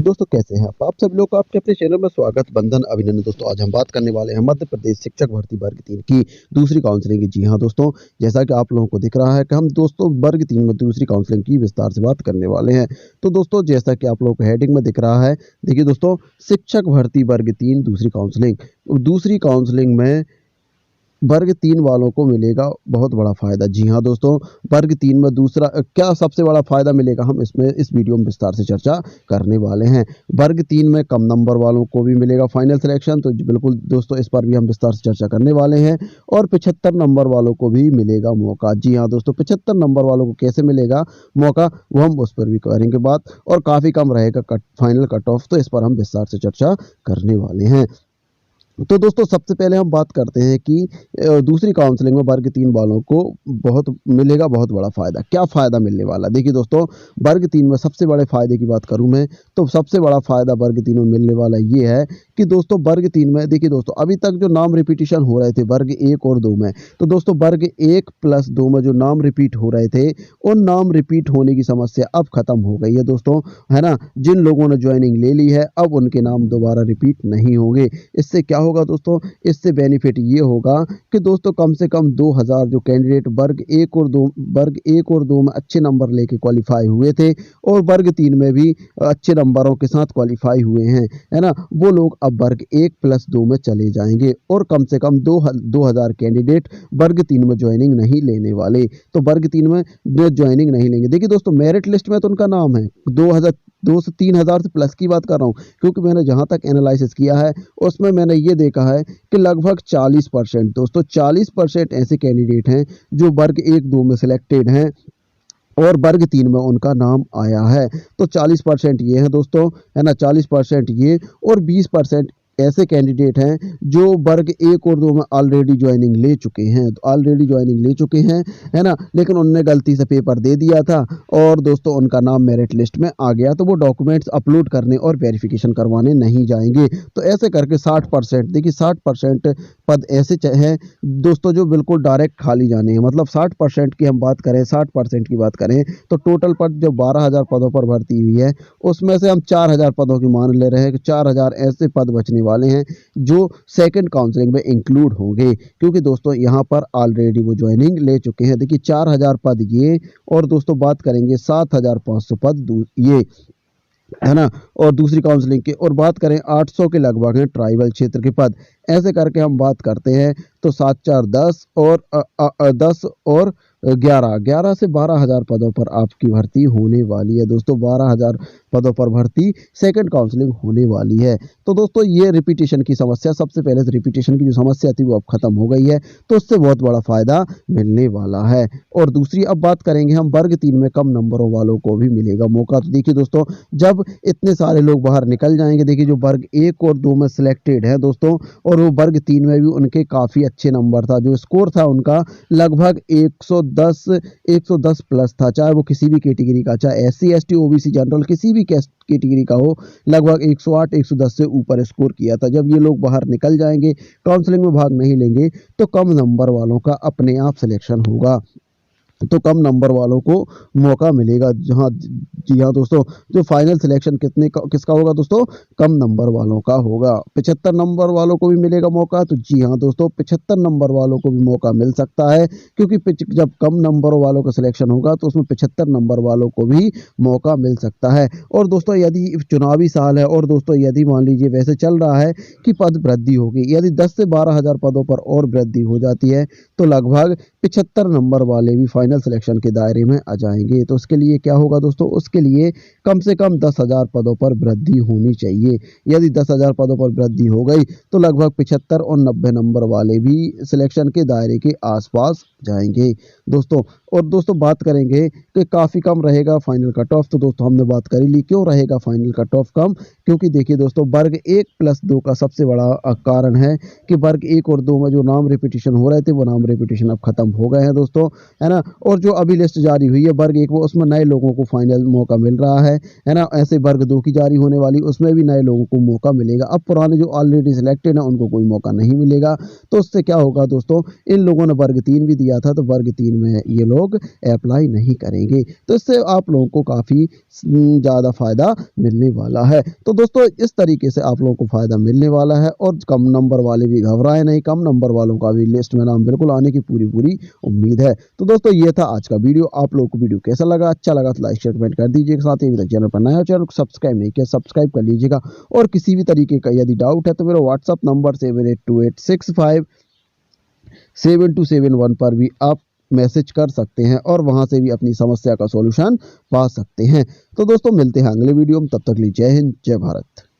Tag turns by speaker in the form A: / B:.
A: दोस्तों कैसे हैं आप सभी लोग का आपके अपने चैनल में स्वागत बंधन अभिनंदन। दोस्तों आज हम बात करने वाले हैं मध्य प्रदेश शिक्षक भर्ती वर्ग 3 की दूसरी काउंसलिंग की। जी हाँ दोस्तों, जैसा कि आप लोगों को दिख रहा है कि हम दोस्तों वर्ग 3 में दूसरी काउंसलिंग की विस्तार से बात करने वाले हैं। तो दोस्तों जैसा कि आप लोगों को हेडिंग में दिख रहा है, देखिए दोस्तों, शिक्षक भर्ती वर्ग 3 दूसरी काउंसलिंग में वर्ग 3 वालों को मिलेगा बहुत बड़ा फ़ायदा। जी हाँ दोस्तों, वर्ग 3 में दूसरा क्या सबसे बड़ा फ़ायदा मिलेगा, हम इस वीडियो में विस्तार से चर्चा करने वाले हैं। वर्ग 3 में कम नंबर वालों को भी मिलेगा फाइनल सिलेक्शन, तो बिल्कुल दोस्तों इस पर भी हम विस्तार से चर्चा करने वाले हैं। और 75 नंबर वालों को भी मिलेगा मौका। जी हाँ दोस्तों, 75 नंबर वालों को कैसे मिलेगा मौका, वो हम उस पर भी करेंगे बात। और काफ़ी कम रहेगा फाइनल कट ऑफ, तो इस पर हम विस्तार से चर्चा करने वाले हैं। तो दोस्तों सबसे पहले हम बात करते हैं कि दूसरी काउंसलिंग में वर्ग 3 वालों को मिलेगा बहुत बड़ा फ़ायदा। क्या फ़ायदा मिलने वाला, देखिए दोस्तों, वर्ग 3 में सबसे बड़े फ़ायदे की बात करूं मैं, तो सबसे बड़ा फ़ायदा वर्ग 3 में मिलने वाला ये है कि दोस्तों वर्ग 3 में देखिए दोस्तों, अभी तक जो नाम रिपीटिशन हो रहे थे वर्ग 1 और 2 में, तो दोस्तों वर्ग 1 प्लस 2 में जो नाम रिपीट हो रहे थे, उन नाम रिपीट होने की समस्या अब ख़त्म हो गई है दोस्तों, है ना। जिन लोगों ने ज्वाइनिंग ले ली है, अब उनके नाम दोबारा रिपीट नहीं होंगे। इससे क्या होगा दोस्तों, इससे बेनिफिट ये होगा कि दोस्तों कम से कम 2000 जो कैंडिडेट वर्ग 1 और 2 में अच्छे नंबर लेके क्वालिफाई हुए थे और वर्ग 3 में भी अच्छे नंबरों के साथ क्वालिफाई हुए हैं, है ना, वो लोग अब वर्ग 1 प्लस 2 में चले जाएंगे और कम से कम 2000 कैंडिडेट वर्ग 3 में ज्वाइनिंग नहीं लेने वाले। तो वर्ग 3 में ज्वाइनिंग नहीं लेंगे। देखिए दोस्तों, मेरिट लिस्ट में तो उनका नाम है 2 से 3000 से प्लस की बात कर रहा हूँ, क्योंकि मैंने जहाँ तक एनालिसिस किया है उसमें मैंने ये देखा है कि लगभग 40% दोस्तों 40% ऐसे कैंडिडेट हैं जो वर्ग 1-2 में सिलेक्टेड हैं और वर्ग 3 में उनका नाम आया है। तो 40% ये है दोस्तों, है ना, 40% ये और 20% ऐसे कैंडिडेट हैं जो वर्ग 1 और 2 में ऑलरेडी ज्वाइनिंग ले चुके हैं, है ना, लेकिन उन्होंने गलती से पेपर दे दिया था और दोस्तों उनका नाम मेरिट लिस्ट में आ गया, तो वो डॉक्यूमेंट्स अपलोड करने और वेरिफिकेशन करवाने नहीं जाएंगे। तो ऐसे करके 60%, देखिए 60% पद ऐसे हैं दोस्तों जो बिल्कुल डायरेक्ट खाली जाने हैं। मतलब 60% की हम बात करें, 60% की बात करें तो टोटल पद जो 12,000 पदों पर भर्ती हुई है, उसमें से हम 4,000 पदों की मान ले रहे हैं कि 4,000 ऐसे पद बचने वाले हैं जो सेकंड काउंसलिंग में इंक्लूड होंगे, क्योंकि दोस्तों यहाँ पर ऑलरेडी वो ज्वाइनिंग ले चुके हैं। देखिए 4,000 पद ये, और दोस्तों बात करेंगे 7,500 पद ये, है ना, और दूसरी काउंसलिंग की और बात करें 800 के लगभग हैं ट्राइबल क्षेत्र के पद। ऐसे करके हम बात करते हैं तो 7 4 10 और 10 और 11 से 12,000 पदों पर आपकी भर्ती होने वाली है दोस्तों। 12,000 पदों पर भर्ती सेकंड काउंसलिंग होने वाली है। तो दोस्तों ये रिपीटिशन की समस्या, सबसे पहले तो रिपीटिशन की जो समस्या थी वो अब खत्म हो गई है, तो उससे बहुत बड़ा फायदा मिलने वाला है। और दूसरी अब बात करेंगे हम वर्ग 3 में कम नंबरों वालों को भी मिलेगा मौका। तो देखिए दोस्तों, जब इतने सारे लोग बाहर निकल जाएंगे, देखिए जो वर्ग 1 और 2 में सिलेक्टेड है दोस्तों, और वो वर्ग 3 में भी उनके काफ़ी अच्छे नंबर था, जो स्कोर था उनका लगभग 110 प्लस था, चाहे वो किसी भी कैटेगरी का, चाहे SC ST OBC जनरल किसी भी कैटेगरी का हो, लगभग 108 110 से ऊपर स्कोर किया था। जब ये लोग बाहर निकल जाएंगे, काउंसलिंग में भाग नहीं लेंगे, तो कम नंबर वालों का अपने आप सिलेक्शन होगा, तो कम नंबर वालों को मौका मिलेगा। जहाँ जी हाँ दोस्तों, जो फाइनल सिलेक्शन किसका होगा दोस्तों, कम नंबर वालों का होगा। 75 नंबर वालों को भी मिलेगा मौका, तो जी हाँ दोस्तों 75 नंबर वालों को भी मौका मिल सकता है, क्योंकि जब कम नंबरों वालों का सिलेक्शन होगा तो उसमें 75 नंबर वालों को भी मौका मिल सकता है। और दोस्तों यदि चुनावी साल है और दोस्तों यदि मान लीजिए वैसे चल रहा है कि पद वृद्धि होगी, यदि 10 से 12,000 पदों पर और वृद्धि हो जाती है, तो लगभग 75 नंबर वाले भी फाइनल सिलेक्शन के दायरे में आ जाएंगे। तो उसके लिए क्या होगा दोस्तों, उसके लिए कम से कम 10,000 पदों पर वृद्धि होनी चाहिए। यदि 10,000 पदों पर वृद्धि हो गई तो लगभग 75 और 90 नंबर वाले भी सिलेक्शन के दायरे के आसपास जाएंगे दोस्तों। और दोस्तों बात करेंगे कि काफ़ी कम रहेगा फाइनल कट ऑफ, तो दोस्तों हमने बात करी ली, क्यों रहेगा फाइनल कट ऑफ कम, क्योंकि देखिए दोस्तों, वर्ग 1+2 का सबसे बड़ा कारण है कि वर्ग 1 और 2 में जो नाम रिपीटिशन हो रहे थे, वो नाम रिपीटिशन अब खत्म हो गए हैं दोस्तों, है ना? और जो अभी लिस्ट जारी हुई है वर्ग 1 में, उसमें नए लोगों को फाइनल मौका मिल रहा है ना? ऐसे वर्ग 2 की जारी होने वाली, उसमें भी नए लोगों को मौका मिलेगा। अब पुराने जो ऑलरेडी सिलेक्टेड हैं, उनको कोई मौका नहीं मिलेगा। तो उससे क्या होगा दोस्तों, इन लोगों ने वर्ग 3 भी दिया था, तो वर्ग 3 में ये लोग अप्लाई नहीं करेंगे। तो इससे आप लोगों को काफ़ी ज़्यादा फ़ायदा मिलने वाला है। तो दोस्तों, इस तरीके से आप लोगों को फ़ायदा मिलने वाला है, और कम नंबर वाले भी घबराएँ नहीं, कम नंबर वालों का भी लिस्ट में नाम बिल्कुल आने की पूरी-पूरी उम्मीद है। तो दोस्तों, ये था आज का वीडियो। आप लोगों को वीडियो कैसा लगा? अच्छा लगा तो लाइक शेयर कमेंट कर दीजिएगा। साथ ही अभी तक चैनल पर नया हो, चैनल को सब्सक्राइब नहीं किया, सब्सक्राइब कर लीजिएगा। और किसी भी तरीके का यदि डाउट है तो मेरा व्हाट्सएप नंबर 7828657271 पर भी आप मैसेज कर सकते हैं, और वहां से भी अपनी समस्या का सॉल्यूशन पा सकते हैं। तो दोस्तों, मिलते हैं अगले वीडियो में, तब तक के लिए जय हिंद, जय भारत।